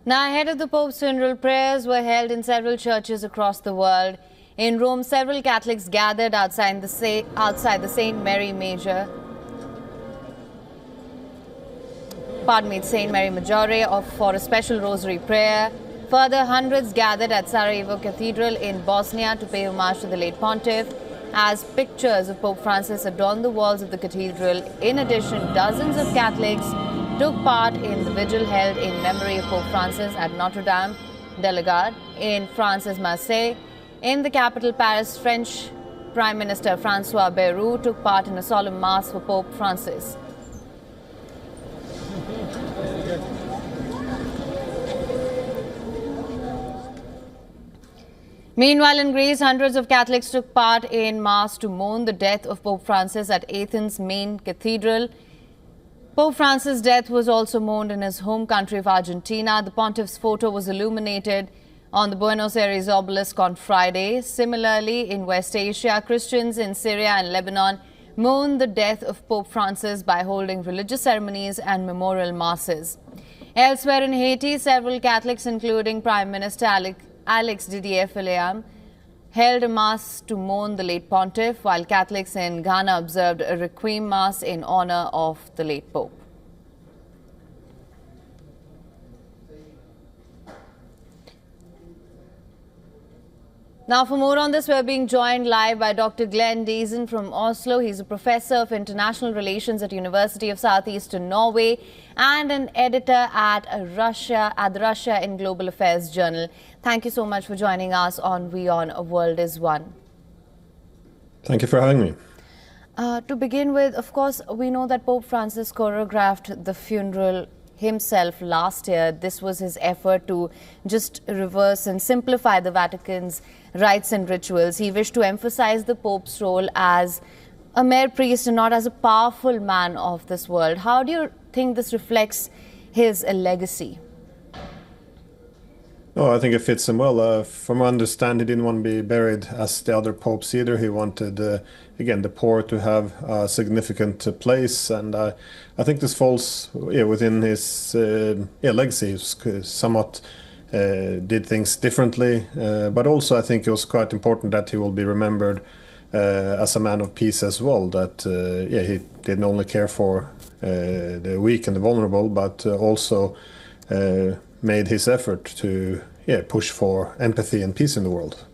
Now, ahead of the Pope's funeral, prayers were held in several churches across the world. In Rome, several Catholics gathered outside the St. Mary Majore for a special rosary prayer. Further, hundreds gathered at Sarajevo Cathedral in Bosnia to pay homage to the late pontiff, as pictures of Pope Francis adorned the walls of the cathedral. In addition, dozens of Catholics took part in the vigil held in memory of Pope Francis at Notre Dame de la Garde in France's Marseille. In the capital, Paris, French Prime Minister François Bayrou took part in a solemn mass for Pope Francis. Meanwhile, in Greece, hundreds of Catholics took part in mass to mourn the death of Pope Francis at Athens' main cathedral. Pope Francis' death was also mourned in his home country of Argentina. The pontiff's photo was illuminated on the Buenos Aires obelisk on Friday. Similarly, in West Asia, Christians in Syria and Lebanon mourned the death of Pope Francis by holding religious ceremonies and memorial masses. Elsewhere in Haiti, several Catholics, including Prime Minister Alex Didier Filiam, held a mass to mourn the late pontiff, while Catholics in Ghana observed a requiem mass in honor of the late pope. Now, for more on this, we're being joined live by Dr. Glenn Diesen from Oslo. He's a professor of international relations at University of Southeastern Norway and an editor at the Russia in Global Affairs journal. Thank you so much for joining us on WION A World is One. Thank you for having me. To begin with, of course, we know that Pope Francis choreographed the funeral himself last year. This was his effort to just reverse and simplify the Vatican's rites and rituals. He wished to emphasize the Pope's role as a mere priest and not as a powerful man of this world. How do you think this reflects his legacy? Oh, I think it fits him well. From my understanding, he didn't want to be buried as the other popes either. He wanted, again, the poor to have a significant place. And I think this falls within his legacy. He somewhat did things differently. But also, I think it was quite important that he will be remembered as a man of peace as well. That, he didn't only care for the weak and the vulnerable, but also made his effort to push for empathy and peace in the world.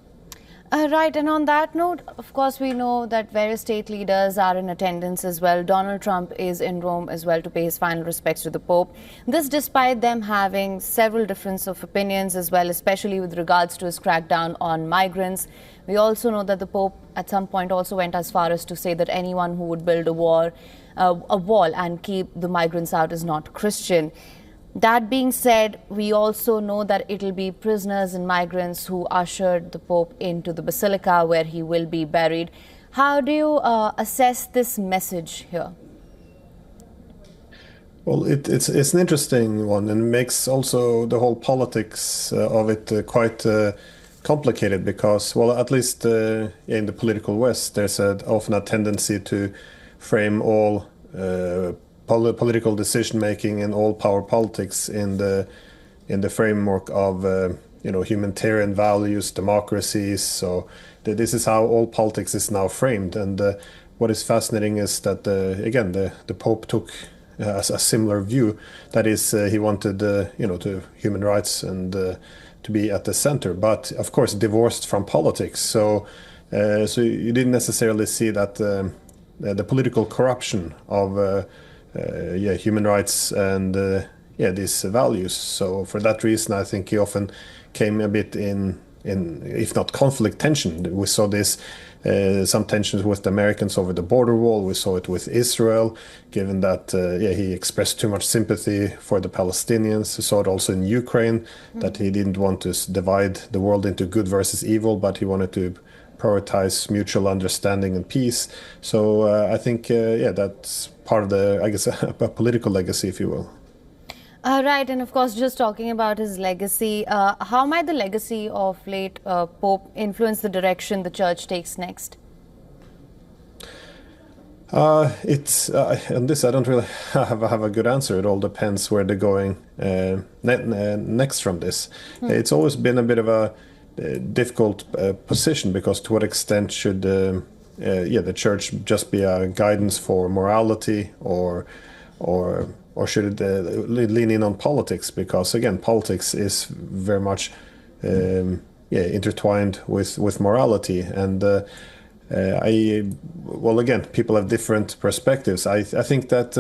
Right, and on that note, of course, we know that various state leaders are in attendance as well. Donald Trump is in Rome as well to pay his final respects to the Pope. This despite them having several differences of opinions as well, especially with regards to his crackdown on migrants. We also know that the Pope at some point also went as far as to say that anyone who would build a wall and keep the migrants out is not Christian. That being said, we also know that it will be prisoners and migrants who ushered the Pope into the Basilica where he will be buried. How do you assess this message here? Well, it's an interesting one, and makes also the whole politics of it quite complicated because, well, at least in the political West, there's often a tendency to frame all political decision-making and all power politics in the framework of humanitarian values, democracies. So this is how all politics is now framed. And what is fascinating is that again the Pope took a similar view. That is, he wanted to human rights and to be at the center, but of course divorced from politics. So you didn't necessarily see that the political corruption of human rights and these values. So for that reason, I think he often came a bit in if not conflict, tension. We saw this some tensions with the Americans over the border wall. We saw it with Israel, given that he expressed too much sympathy for the Palestinians. We saw it also in Ukraine, that he didn't want to divide the world into good versus evil, but he wanted to prioritize mutual understanding and peace. So I think, that's part of the, I guess, a political legacy, if you will. Right, and of course, just talking about his legacy, how might the legacy of late Pope influence the direction the Church takes next? It's on this I don't really have a good answer. It all depends where they're going next from this. It's always been a bit of a difficult position, because to what extent should the church just be a guidance for morality, or should it lean in on politics? Because again, politics is very much intertwined with morality, and well, again, people have different perspectives. I think that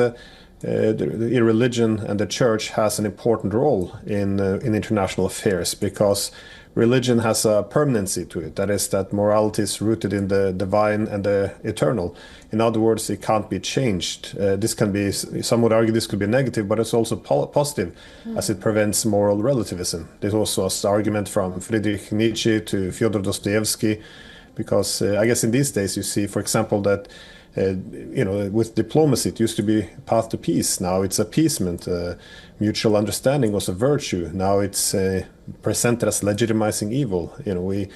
the religion and the church has an important role in international affairs, because religion has a permanency to it. That is, that morality is rooted in the divine and the eternal. In other words, it can't be changed. This can be, some would argue this could be negative, but it's also positive, as it prevents moral relativism. There's also an argument from Friedrich Nietzsche to Fyodor Dostoevsky, because I guess in these days you see, for example, that with diplomacy, it used to be path to peace. Now it's appeasement. Mutual understanding was a virtue. Now it's presented as legitimizing evil. We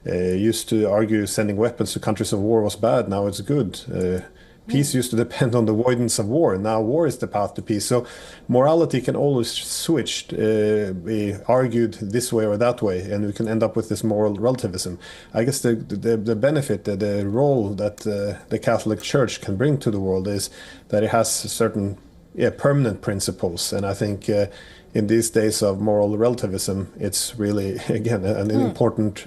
used to argue sending weapons to countries of war was bad. Now it's good. Peace used to depend on the avoidance of war. Now war is the path to peace. So morality can always switch, be argued this way or that way, and we can end up with this moral relativism. I guess the benefit, the role that the Catholic Church can bring to the world is that it has certain permanent principles. And I think in these days of moral relativism, it's really, again, an important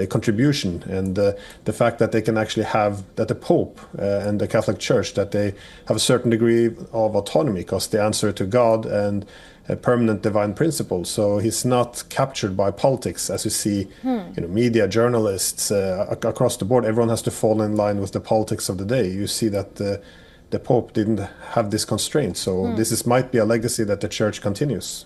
contribution, and the fact that they can actually have, that the Pope and the Catholic Church, that they have a certain degree of autonomy, because they answer to God and a permanent divine principle. So he's not captured by politics, as you see, media, journalists, across the board. Everyone has to fall in line with the politics of the day. You see that the Pope didn't have this constraint. So this might be a legacy that the Church continues.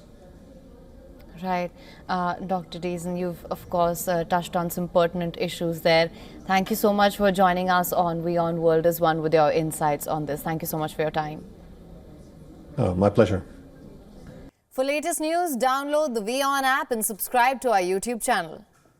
Right. Dr. Deason, you've, of course, touched on some pertinent issues there. Thank you so much for joining us on WION World as One with your insights on this. Thank you so much for your time. Oh, my pleasure. For latest news, download the WION app and subscribe to our YouTube channel.